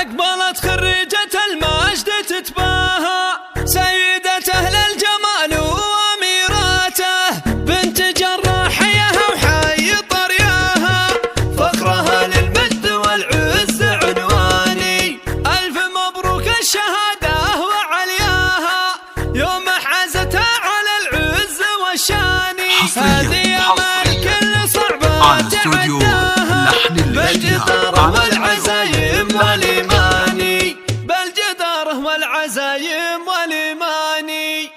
أقبلت خريجة المجد تتباهى، سيدة أهل الجمال وأميراته، بنت جراحيها وحي طرياها، فخرها للمجد والعز عنواني. ألف مبروك الشهادة وعلياها، يوم حازتها على العز والشاني. هذه أمل كل صعبة تعداها، بالجدارة والعزايم والإيماني، بالجدارة والعزايم والإيماني.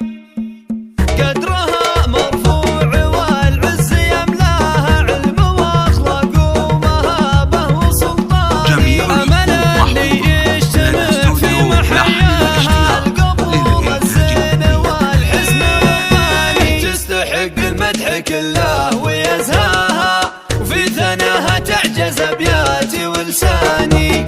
قدرها مرفوع والعز يملاها، علم واخلاق ومهابة وسلطان. أمل اللي يجتمع في محياها، القبول الزين والحسن رباني. تستحق المدح كله ويزهاها، وفي ثناها تعجز أبياتي ولساني.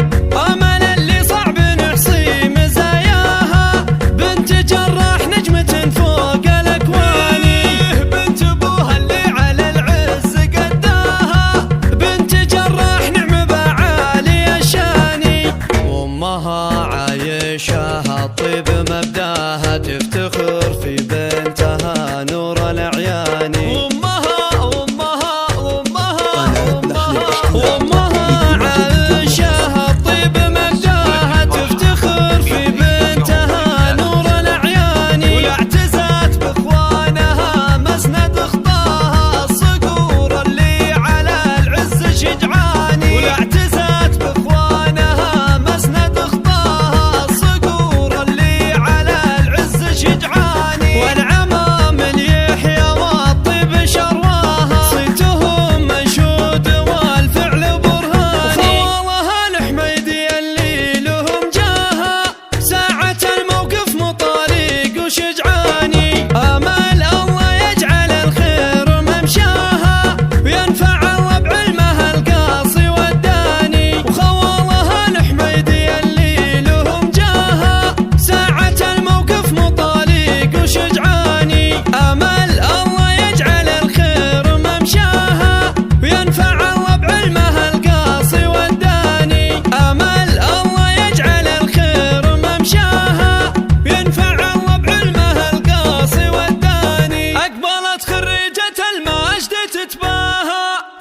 أمل اللي صعب نحصي مزاياها، بنت جراح نجمة فوق الأكوان. بنت أبوها اللي على العز قداها، بنت جراح نعم بعالي الشاني. وأمها عايشها الطيب مبداها، تفتخر في بنتها نور الأعيان.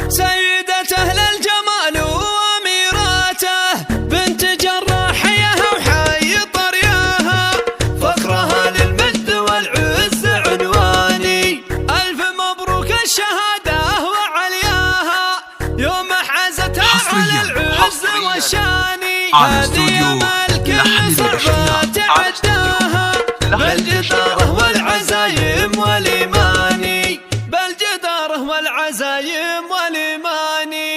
سيدة أهل الجمال وأميراته، بنت جراحيها وحي طرياها، فخرها للمجد والعز عنواني. ألف مبروك الشهادة وعلياها، يوم حازتها على العز والشاني. هذه أمل كل صعبة تعداها، بالجدارة والعزايم والإيماني، بالجدارة والعزايم والإيماني.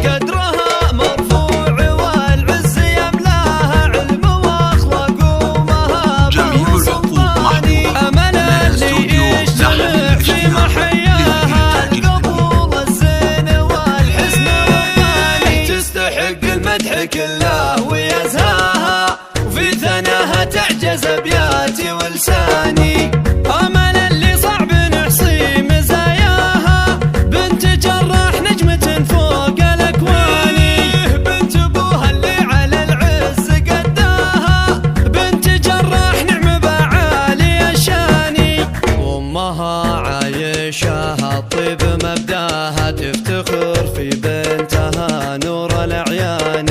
قدرها مرفوع والعز يملاها، علم واخلاق ومهابة وسلطان. أمل اللي يجتمع في محياها، القبول الزين والحسن رباني. تستحق المدح كله ويزهاها، وفي ثناها تعجز أبياتي ولساني. أمل اللي صعب نحصي مزاياها، بنت جراح نجمة فوق الأكوان. بنت أبوها اللي على العز قداها، بنت جراح نعم بعالي الشاني. وأمها عايشها الطيب مبداها، تفتخر في بنتها نور الأعيان.